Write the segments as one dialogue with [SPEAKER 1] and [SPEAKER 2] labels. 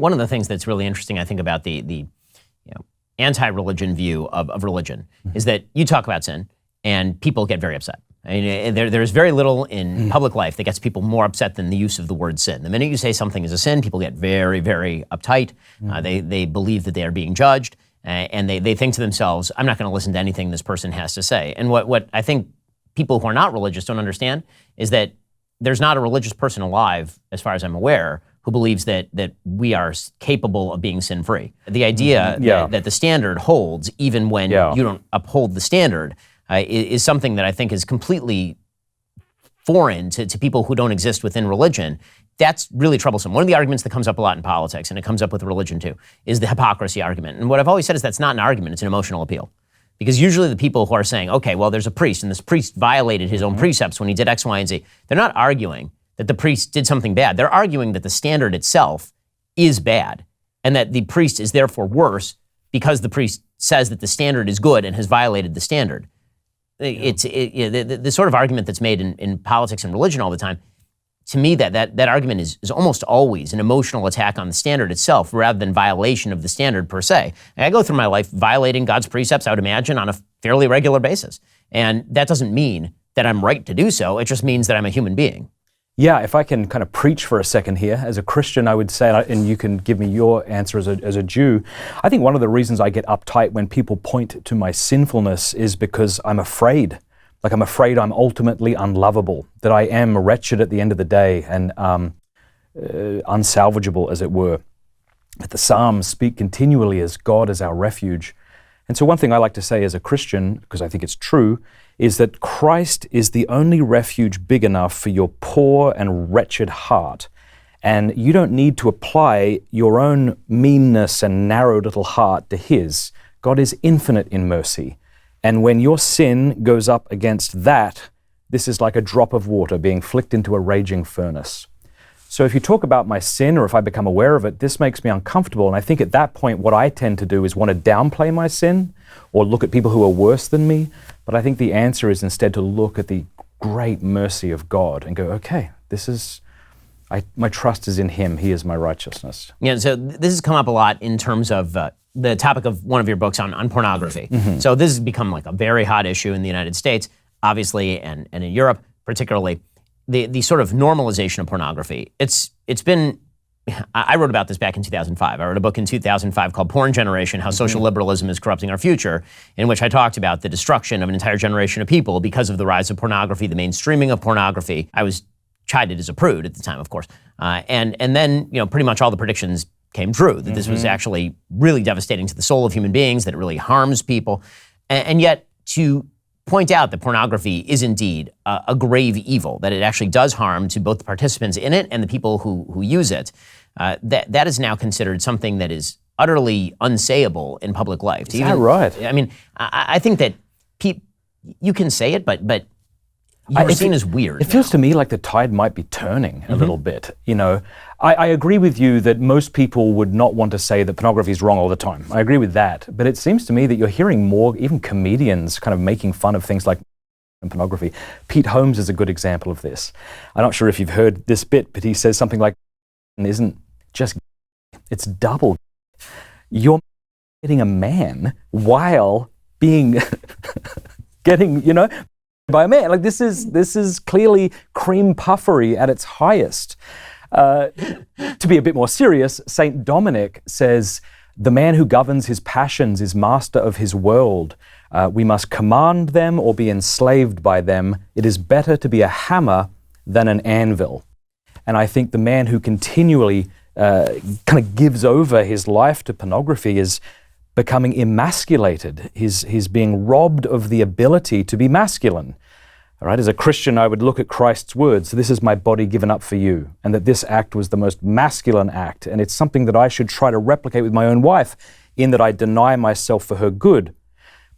[SPEAKER 1] one of the things that's really interesting, I think, about the anti-religion view of religion is that you talk about sin and people get very upset. I mean, there's very little in public life that gets people more upset than the use of the word sin. The minute you say something is a sin, people get very, very uptight. They believe that they are being judged, and they think to themselves, I'm not going to listen to anything this person has to say. And what I think people who are not religious don't understand is that there's not a religious person alive, as far as I'm aware, who believes that we are capable of being sin-free. The idea that the standard holds even when you don't uphold the standard is something that I think is completely foreign to people who don't exist within religion. That's really troublesome. One of the arguments that comes up a lot in politics, and it comes up with religion too, is the hypocrisy argument. And what I've always said is that's not an argument, it's an emotional appeal. Because usually the people who are saying, okay, well, there's a priest, and this priest violated his own precepts when he did X, Y, and Z, they're not arguing that the priest did something bad. They're arguing that the standard itself is bad, and that the priest is therefore worse because the priest says that the standard is good and has violated the standard. The sort of argument that's made in politics and religion all the time, to me, that argument is almost always an emotional attack on the standard itself rather than violation of the standard per se. And I go through my life violating God's precepts, I would imagine, on a fairly regular basis. And that doesn't mean that I'm right to do so. It just means that I'm a human being.
[SPEAKER 2] Yeah, if I can kind of preach for a second here, as a Christian, I would say, and you can give me your answer as a Jew, I think one of the reasons I get uptight when people point to my sinfulness is because I'm afraid. Like, I'm afraid I'm ultimately unlovable, that I am wretched at the end of the day and unsalvageable, as it were. But the Psalms speak continually as God as our refuge. And so one thing I like to say as a Christian, because I think it's true, is that Christ is the only refuge big enough for your poor and wretched heart. And you don't need to apply your own meanness and narrow little heart to His. God is infinite in mercy. And when your sin goes up against that, this is like a drop of water being flicked into a raging furnace. So if you talk about my sin, or if I become aware of it, this makes me uncomfortable. And I think at that point, what I tend to do is want to downplay my sin or look at people who are worse than me. But I think the answer is instead to look at the great mercy of God and go, okay, my trust is in Him. He is my righteousness.
[SPEAKER 1] Yeah, so this has come up a lot in terms of the topic of one of your books on pornography. So this has become like a very hot issue in the United States, obviously, and in Europe particularly. The sort of normalization of pornography. It's been, I wrote about this back in 2005. I wrote a book in 2005 called Porn Generation, How Social Liberalism is Corrupting Our Future, in which I talked about the destruction of an entire generation of people because of the rise of pornography, the mainstreaming of pornography. I was chided as a prude at the time, of course. And then, pretty much all the predictions came true, that this was actually really devastating to the soul of human beings, that it really harms people. And yet, to point out that pornography is indeed a grave evil, that it actually does harm to both the participants in it and the people who use it, that is now considered something that is utterly unsayable in public life.
[SPEAKER 2] Is that right?
[SPEAKER 1] I mean, I think that you can say it, but you're seen as weird.
[SPEAKER 2] It feels to me like the tide might be turning a little bit. I agree with you that most people would not want to say that pornography is wrong all the time. I agree with that. But it seems to me that you're hearing more, even comedians kind of making fun of things like pornography. Pete Holmes is a good example of this. I'm not sure if you've heard this bit, but he says something like, isn't just, it's double. You're getting a man while being, by a man. Like, this is clearly cream puffery at its highest. To be a bit more serious, Saint Dominic says, the man who governs his passions is master of his world. We must command them or be enslaved by them. It is better to be a hammer than an anvil. And I think the man who continually kind of gives over his life to pornography is becoming emasculated. He's being robbed of the ability to be masculine. All right, as a Christian, I would look at Christ's words, this is my body given up for you, and that this act was the most masculine act, and it's something that I should try to replicate with my own wife, in that I deny myself for her good.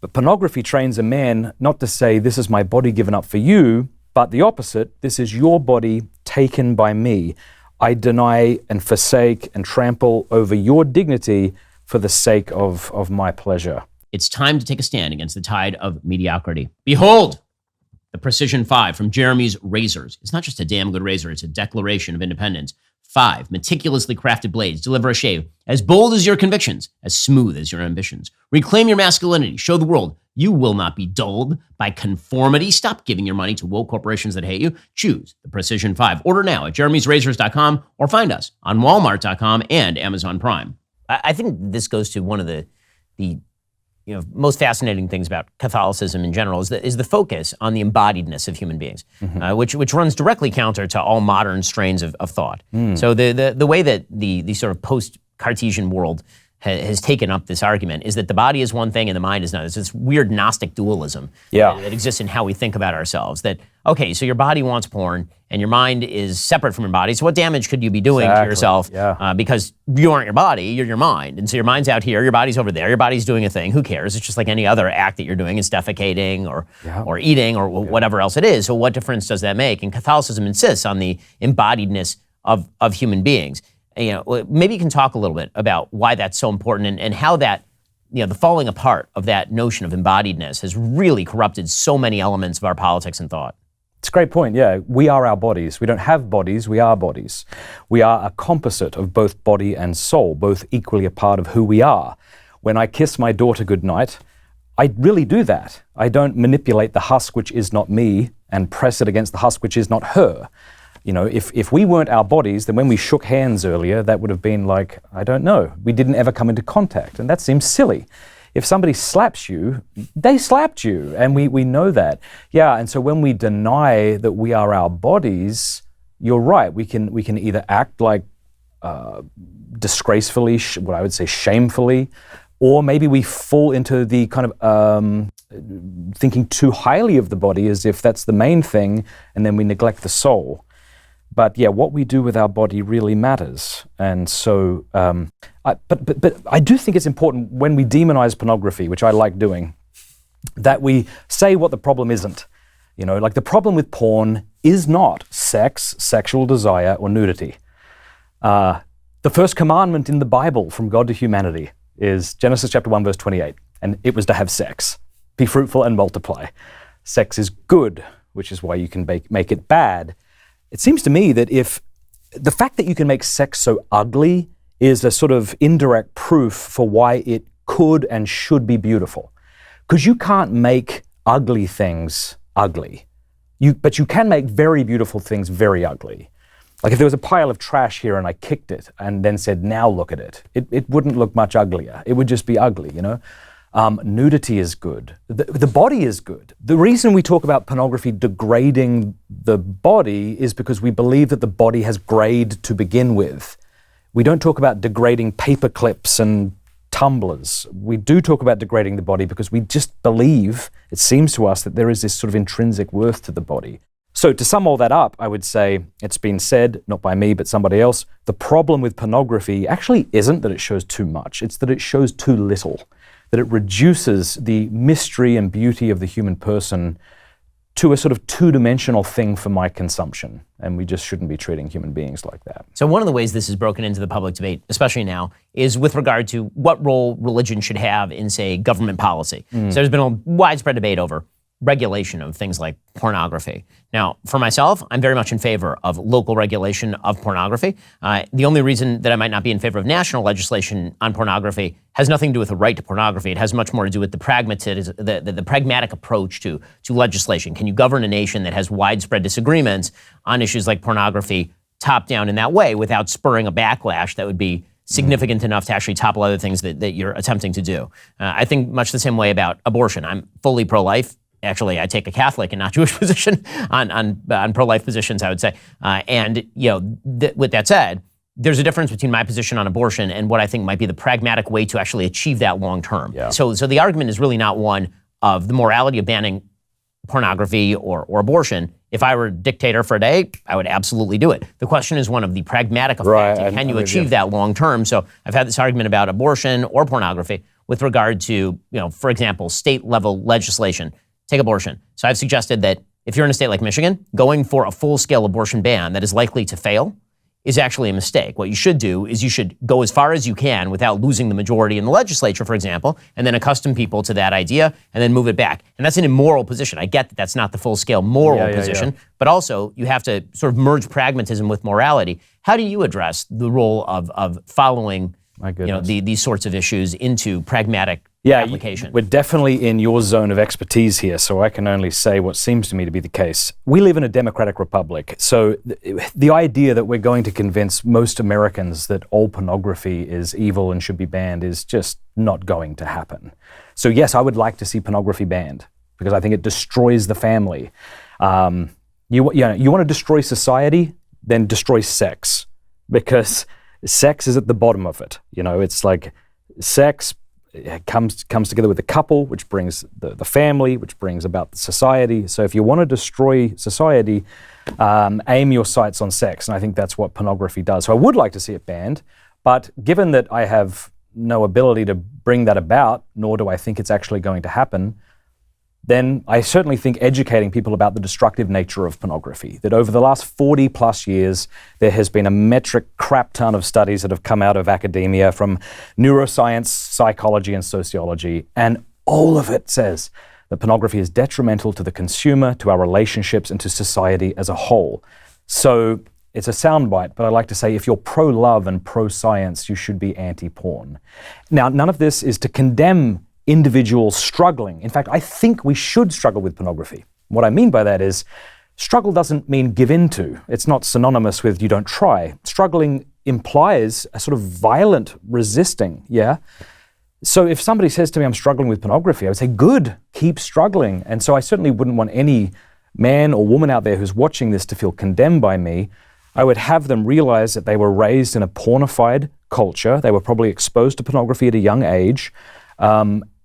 [SPEAKER 2] But pornography trains a man not to say, this is my body given up for you, but the opposite, this is your body taken by me. I deny and forsake and trample over your dignity for the sake of my pleasure.
[SPEAKER 1] It's time to take a stand against the tide of mediocrity. Behold, the Precision 5 from Jeremy's Razors. It's not just a damn good razor, it's a declaration of independence. 5. Meticulously crafted blades deliver a shave as bold as your convictions, as smooth as your ambitions. Reclaim your masculinity. Show the world you will not be dulled by conformity. Stop giving your money to woke corporations that hate you. Choose the Precision 5. Order now at jeremysrazors.com or find us on walmart.com and Amazon Prime. I think this goes to one of the most fascinating things about Catholicism in general is the focus on the embodiedness of human beings, which runs directly counter to all modern strains of thought. So the way that the sort of post-Cartesian world has taken up this argument is that the body is one thing and the mind is another. It's this weird Gnostic dualism that exists in how we think about ourselves. That, okay, so your body wants porn and your mind is separate from your body. So what damage could you be doing to yourself? Because you aren't your body, you're your mind. And so your mind's out here, your body's over there, your body's doing a thing. Who cares? It's just like any other act that you're doing. It's defecating or eating or whatever else it is. So what difference does that make? And Catholicism insists on the embodiedness of human beings. Maybe you can talk a little bit about why that's so important and how that, the falling apart of that notion of embodiedness has really corrupted so many elements of our politics and thought.
[SPEAKER 2] It's a great point, yeah. We are our bodies. We don't have bodies, we are bodies. We are a composite of both body and soul, both equally a part of who we are. When I kiss my daughter goodnight, I really do that. I don't manipulate the husk which is not me and press it against the husk which is not her. If we weren't our bodies, then when we shook hands earlier, that would have been like, I don't know, we didn't ever come into contact, and that seems silly. If somebody slaps you, they slapped you, and we know that. Yeah, and so when we deny that we are our bodies, you're right, we can either act like disgracefully, what I would say shamefully, or maybe we fall into the kind of thinking too highly of the body as if that's the main thing, and then we neglect the soul. But yeah, what we do with our body really matters. And so, but I do think it's important when we demonize pornography, which I like doing, that we say what the problem isn't. Like the problem with porn is not sex, sexual desire, or nudity. The first commandment in the Bible from God to humanity is Genesis chapter 1, verse 28. And it was to have sex. Be fruitful and multiply. Sex is good, which is why you can make it bad. It seems to me that if the fact that you can make sex so ugly is a sort of indirect proof for why it could and should be beautiful. Because you can't make ugly things ugly. But you can make very beautiful things very ugly. Like if there was a pile of trash here and I kicked it and then said, now look at it, it wouldn't look much uglier. It would just be ugly, Nudity is good. The body is good. The reason we talk about pornography degrading the body is because we believe that the body has grade to begin with. We don't talk about degrading paper clips and tumblers. We do talk about degrading the body because we just believe, it seems to us, that there is this sort of intrinsic worth to the body. So to sum all that up, I would say, it's been said, not by me, but somebody else, the problem with pornography actually isn't that it shows too much, it's that it shows too little. That it reduces the mystery and beauty of the human person to a sort of two-dimensional thing for my consumption. And we just shouldn't be treating human beings like that.
[SPEAKER 1] So one of the ways this is broken into the public debate, especially now, is with regard to what role religion should have in, say, government policy. So there's been a widespread debate over regulation of things like pornography. Now, for myself, I'm very much in favor of local regulation of pornography. The only reason that I might not be in favor of national legislation on pornography has nothing to do with the right to pornography. It has much more to do with the pragmatic approach to legislation. Can you govern a nation that has widespread disagreements on issues like pornography top down in that way without spurring a backlash that would be significant enough to actually topple other things that you're attempting to do? I think much the same way about abortion. I'm fully pro-life. Actually, I take a Catholic and not Jewish position on pro-life positions, I would say. With that said, there's a difference between my position on abortion and what I think might be the pragmatic way to actually achieve that long term. Yeah. So the argument is really not one of the morality of banning pornography or abortion. If I were a dictator for a day, I would absolutely do it. The question is one of the pragmatic effect. Right, can you achieve that long term? So I've had this argument about abortion or pornography with regard to, for example, state level legislation. Take abortion. So I've suggested that if you're in a state like Michigan, going for a full-scale abortion ban that is likely to fail is actually a mistake. What you should do is you should go as far as you can without losing the majority in the legislature, for example, and then accustom people to that idea and then move it back. And that's an immoral position. I get that that's not the full-scale moral position, but also you have to sort of merge pragmatism with morality. How do you address the role of following these sorts of issues into pragmatic application?
[SPEAKER 2] We're definitely in your zone of expertise here, so I can only say what seems to me to be the case. We live in a democratic republic, so the idea that we're going to convince most Americans that all pornography is evil and should be banned is just not going to happen. So yes, I would like to see pornography banned because I think it destroys the family. You want to destroy society, then destroy sex, because sex is at the bottom of it. It's like sex comes together with the couple, which brings the family, which brings about the society. So if you want to destroy society, aim your sights on sex. And I think that's what pornography does. So I would like to see it banned. But given that I have no ability to bring that about, nor do I think it's actually going to happen, then I certainly think educating people about the destructive nature of pornography, that over the last 40 plus years, there has been a metric crap ton of studies that have come out of academia from neuroscience, psychology, and sociology, and all of it says that pornography is detrimental to the consumer, to our relationships, and to society as a whole. So it's a soundbite, but I like to say if you're pro-love and pro-science, you should be anti-porn. Now, none of this is to condemn individuals struggling. In fact, I think we should struggle with pornography. What I mean by that is struggle doesn't mean give in to. It's not synonymous with you don't try. Struggling implies a sort of violent resisting, yeah? So if somebody says to me, I'm struggling with pornography, I would say, good, keep struggling. And so I certainly wouldn't want any man or woman out there who's watching this to feel condemned by me. I would have them realize that they were raised in a pornified culture. They were probably exposed to pornography at a young age.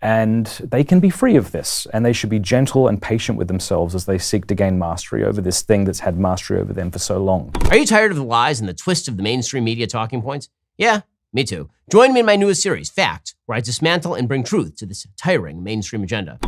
[SPEAKER 2] And they can be free of this, and they should be gentle and patient with themselves as they seek to gain mastery over this thing that's had mastery over them for so long.
[SPEAKER 1] Are you tired of the lies and the twists of the mainstream media talking points? Yeah, me too. Join me in my newest series, Fact, where I dismantle and bring truth to this tiring mainstream agenda.